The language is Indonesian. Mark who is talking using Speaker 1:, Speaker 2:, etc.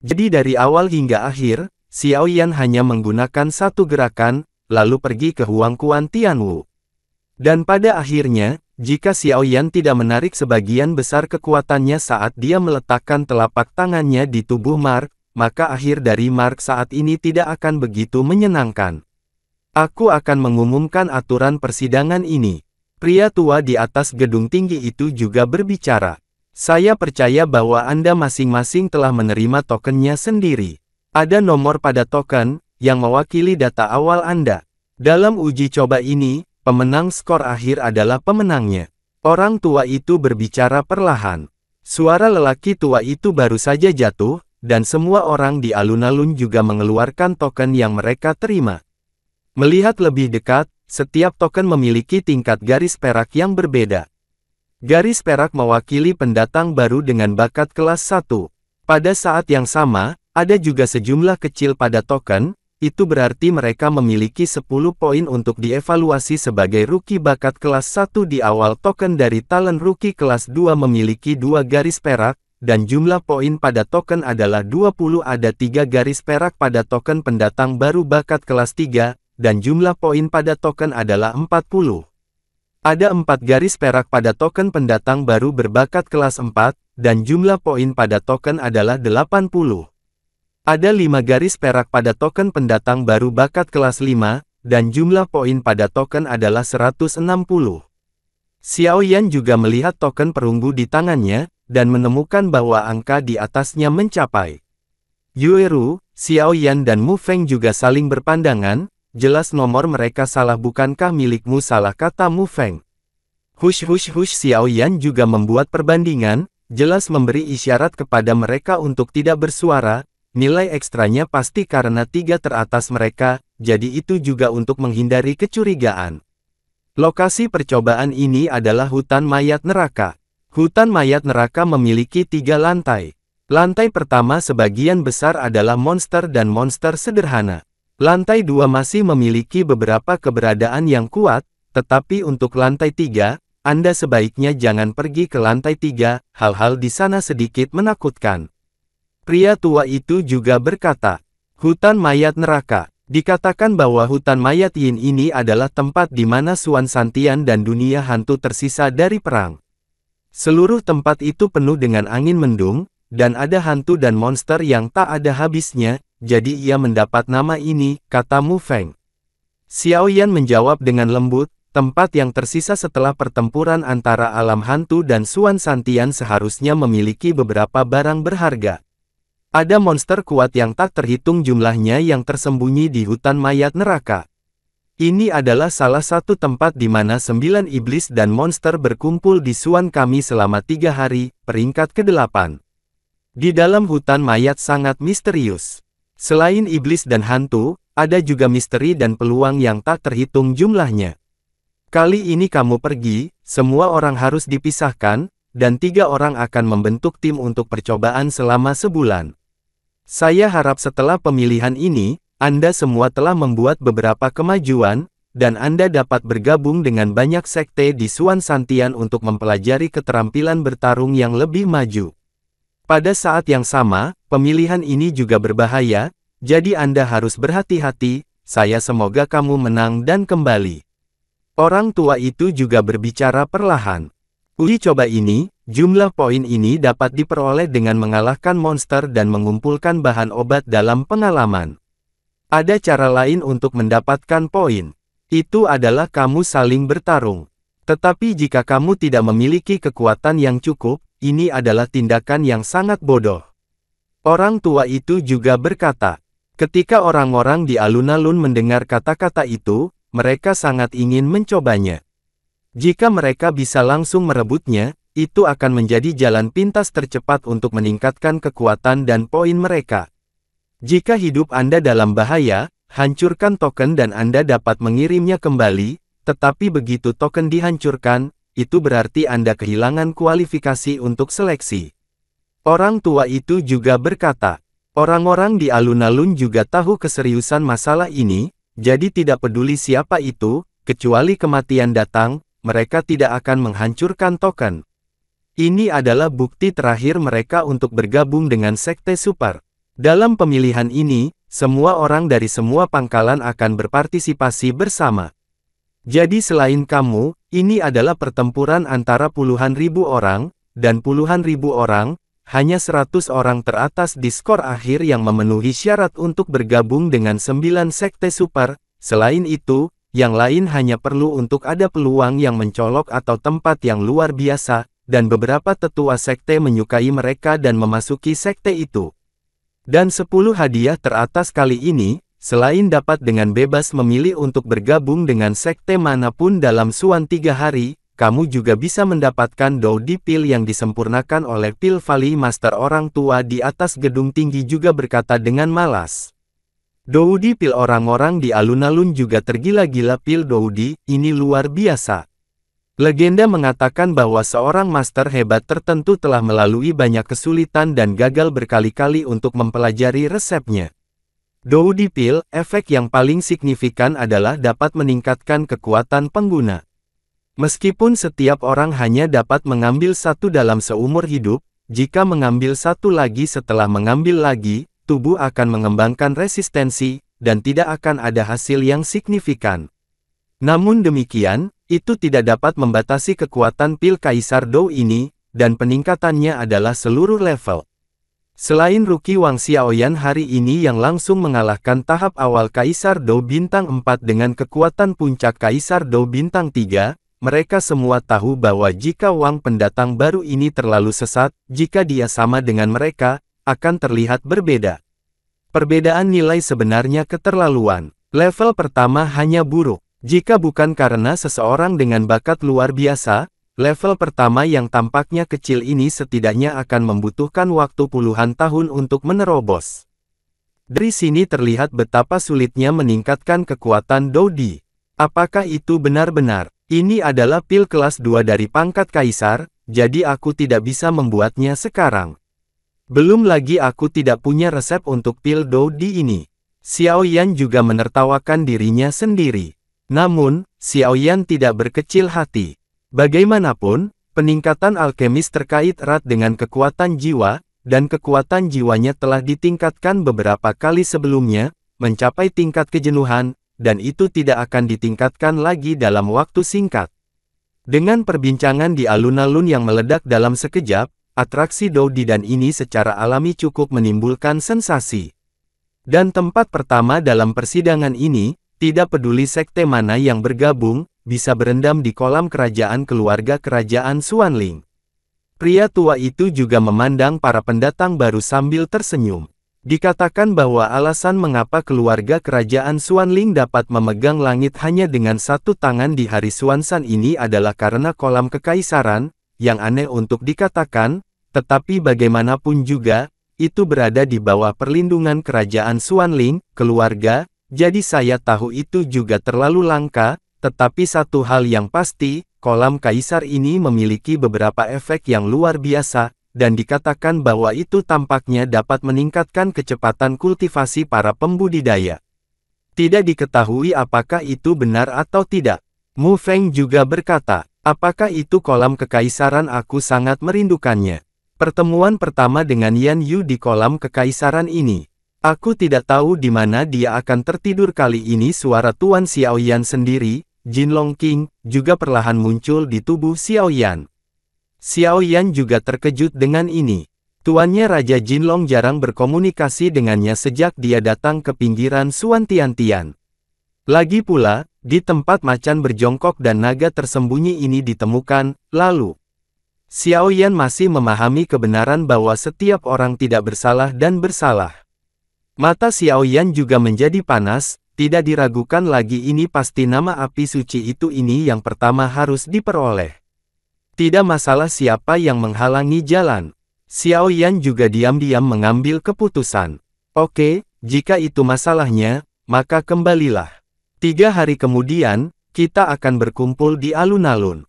Speaker 1: Jadi dari awal hingga akhir, Xiao Yan hanya menggunakan satu gerakan, lalu pergi ke Huangquan Tianwu. Dan pada akhirnya, jika Xiao Yan tidak menarik sebagian besar kekuatannya saat dia meletakkan telapak tangannya di tubuh Mark, maka akhir dari Mark saat ini tidak akan begitu menyenangkan. Aku akan mengumumkan aturan persidangan ini. Pria tua di atas gedung tinggi itu juga berbicara. Saya percaya bahwa Anda masing-masing telah menerima tokennya sendiri. Ada nomor pada token, yang mewakili data awal Anda. Dalam uji coba ini, pemenang skor akhir adalah pemenangnya. Orang tua itu berbicara perlahan. Suara lelaki tua itu baru saja jatuh, dan semua orang di alun-alun juga mengeluarkan token yang mereka terima. Melihat lebih dekat, setiap token memiliki tingkat garis perak yang berbeda. Garis perak mewakili pendatang baru dengan bakat kelas 1. Pada saat yang sama, ada juga sejumlah kecil pada token, itu berarti mereka memiliki 10 poin untuk dievaluasi sebagai rookie bakat kelas 1 di awal. Token dari talent rookie kelas 2 memiliki 2 garis perak, dan jumlah poin pada token adalah 20. Ada 3 garis perak pada token pendatang baru bakat kelas 3, dan jumlah poin pada token adalah 40. Ada 4 garis perak pada token pendatang baru berbakat kelas 4, dan jumlah poin pada token adalah 80. Ada 5 garis perak pada token pendatang baru bakat kelas 5, dan jumlah poin pada token adalah 160. Xiao Yan juga melihat token perunggu di tangannya, dan menemukan bahwa angka di atasnya mencapai. Yueru, Xiao Yan dan Mu Feng juga saling berpandangan. Jelas nomor mereka salah, bukankah milikmu salah, kata Mu Feng. Hush, Xiao Yan juga membuat perbandingan, jelas memberi isyarat kepada mereka untuk tidak bersuara. Nilai ekstranya pasti karena 3 teratas mereka, jadi itu juga untuk menghindari kecurigaan. Lokasi percobaan ini adalah hutan mayat neraka. Hutan mayat neraka memiliki 3 lantai. Lantai pertama sebagian besar adalah monster dan monster sederhana. Lantai 2 masih memiliki beberapa keberadaan yang kuat, tetapi untuk lantai 3, Anda sebaiknya jangan pergi ke lantai 3, hal-hal di sana sedikit menakutkan. Pria tua itu juga berkata, hutan mayat neraka. Dikatakan bahwa hutan mayat Yin ini adalah tempat di mana Suan Santian dan dunia hantu tersisa dari perang. Seluruh tempat itu penuh dengan angin mendung, dan ada hantu dan monster yang tak ada habisnya. Jadi ia mendapat nama ini, kata Mu Feng. Xiao Yan menjawab dengan lembut, tempat yang tersisa setelah pertempuran antara alam hantu dan Suan Santian seharusnya memiliki beberapa barang berharga. Ada monster kuat yang tak terhitung jumlahnya yang tersembunyi di hutan mayat neraka. Ini adalah salah satu tempat di mana 9 iblis dan monster berkumpul di Suan kami selama 3 hari, peringkat ke-8. Di dalam hutan mayat sangat misterius. Selain iblis dan hantu, ada juga misteri dan peluang yang tak terhitung jumlahnya. Kali ini kamu pergi, semua orang harus dipisahkan, dan 3 orang akan membentuk tim untuk percobaan selama sebulan. Saya harap setelah pemilihan ini, Anda semua telah membuat beberapa kemajuan, dan Anda dapat bergabung dengan banyak sekte di Suan Santian untuk mempelajari keterampilan bertarung yang lebih maju. Pada saat yang sama, pemilihan ini juga berbahaya, jadi Anda harus berhati-hati. Saya semoga kamu menang dan kembali. Orang tua itu juga berbicara perlahan. Uji coba ini, jumlah poin ini dapat diperoleh dengan mengalahkan monster dan mengumpulkan bahan obat dalam pengalaman. Ada cara lain untuk mendapatkan poin. Itu adalah kamu saling bertarung. Tetapi jika kamu tidak memiliki kekuatan yang cukup, ini adalah tindakan yang sangat bodoh. Orang tua itu juga berkata. Ketika orang-orang di alun-alun mendengar kata-kata itu, mereka sangat ingin mencobanya. Jika mereka bisa langsung merebutnya, itu akan menjadi jalan pintas tercepat untuk meningkatkan kekuatan dan poin mereka. Jika hidup Anda dalam bahaya, hancurkan token dan Anda dapat mengirimnya kembali, tetapi begitu token dihancurkan, itu berarti Anda kehilangan kualifikasi untuk seleksi. Orang tua itu juga berkata, orang-orang di alun-alun juga tahu keseriusan masalah ini, jadi tidak peduli siapa itu, kecuali kematian datang, mereka tidak akan menghancurkan token. Ini adalah bukti terakhir mereka untuk bergabung dengan sekte super. Dalam pemilihan ini, semua orang dari semua pangkalan akan berpartisipasi bersama. Jadi selain kamu, ini adalah pertempuran antara puluhan ribu orang, dan puluhan ribu orang, hanya 100 orang teratas di skor akhir yang memenuhi syarat untuk bergabung dengan 9 sekte super. Selain itu, yang lain hanya perlu untuk ada peluang yang mencolok atau tempat yang luar biasa, dan beberapa tetua sekte menyukai mereka dan memasuki sekte itu. Dan 10 hadiah teratas kali ini, selain dapat dengan bebas memilih untuk bergabung dengan sekte manapun dalam suan 3 hari, kamu juga bisa mendapatkan Doudi Pil yang disempurnakan oleh Pil Valley Master. Orang tua di atas gedung tinggi juga berkata dengan malas. Doudi Pil. Orang-orang di alun-alun juga tergila-gila. Pil Doudi, ini luar biasa. Legenda mengatakan bahwa seorang master hebat tertentu telah melalui banyak kesulitan dan gagal berkali-kali untuk mempelajari resepnya. Doudi Pil, efek yang paling signifikan adalah dapat meningkatkan kekuatan pengguna. Meskipun setiap orang hanya dapat mengambil satu dalam seumur hidup, jika mengambil satu lagi setelah mengambil lagi, tubuh akan mengembangkan resistensi, dan tidak akan ada hasil yang signifikan. Namun demikian, itu tidak dapat membatasi kekuatan Pil Kaisar Dou ini, dan peningkatannya adalah seluruh level. Selain rookie Wang Xiaoyan hari ini yang langsung mengalahkan tahap awal Kaisar Dou Bintang 4 dengan kekuatan puncak Kaisar Dou Bintang 3, mereka semua tahu bahwa jika Wang pendatang baru ini terlalu sesat, jika dia sama dengan mereka, akan terlihat berbeda. Perbedaan nilai sebenarnya keterlaluan. Level pertama hanya buruk. Jika bukan karena seseorang dengan bakat luar biasa, level pertama yang tampaknya kecil ini setidaknya akan membutuhkan waktu puluhan tahun untuk menerobos. Dari sini terlihat betapa sulitnya meningkatkan kekuatan Doudi. Apakah itu benar-benar? Ini adalah pil kelas 2 dari pangkat kaisar, jadi aku tidak bisa membuatnya sekarang. Belum lagi aku tidak punya resep untuk pil Doudi ini. Xiao Yan juga menertawakan dirinya sendiri. Namun, Xiao Yan tidak berkecil hati. Bagaimanapun, peningkatan alkemis terkait erat dengan kekuatan jiwa, dan kekuatan jiwanya telah ditingkatkan beberapa kali sebelumnya, mencapai tingkat kejenuhan, dan itu tidak akan ditingkatkan lagi dalam waktu singkat. Dengan perbincangan di alun-alun yang meledak dalam sekejap, atraksi Doudi dan ini secara alami cukup menimbulkan sensasi. Dan tempat pertama dalam persidangan ini, tidak peduli sekte mana yang bergabung, bisa berendam di kolam kerajaan keluarga kerajaan Xuanling. Pria tua itu juga memandang para pendatang baru sambil tersenyum. Dikatakan bahwa alasan mengapa keluarga kerajaan Xuanling dapat memegang langit hanya dengan satu tangan di hari Xuanzan ini adalah karena kolam kekaisaran, yang aneh untuk dikatakan, tetapi bagaimanapun juga, itu berada di bawah perlindungan kerajaan Xuanling, keluarga. Jadi saya tahu itu juga terlalu langka, tetapi satu hal yang pasti, kolam kaisar ini memiliki beberapa efek yang luar biasa, dan dikatakan bahwa itu tampaknya dapat meningkatkan kecepatan kultivasi para pembudidaya. Tidak diketahui apakah itu benar atau tidak. Mu Feng juga berkata, apakah itu kolam kekaisaran? Aku sangat merindukannya. Pertemuan pertama dengan Yan Yu di kolam kekaisaran ini. Aku tidak tahu di mana dia akan tertidur kali ini. Suara Tuan Xiao Yan sendiri, Jinlong King, juga perlahan muncul di tubuh Xiao Yan. Xiao Yan juga terkejut dengan ini. Tuannya Raja Jinlong jarang berkomunikasi dengannya sejak dia datang ke pinggiran Suan Tiantian. Lagi pula, di tempat macan berjongkok dan naga tersembunyi ini ditemukan, lalu Xiao Yan masih memahami kebenaran bahwa setiap orang tidak bersalah dan bersalah. Mata Xiao Yan juga menjadi panas, tidak diragukan lagi ini pasti nama api suci itu ini yang pertama harus diperoleh. Tidak masalah siapa yang menghalangi jalan. Xiao Yan juga diam-diam mengambil keputusan. Oke, jika itu masalahnya, maka kembalilah. 3 hari kemudian, kita akan berkumpul di alun-alun.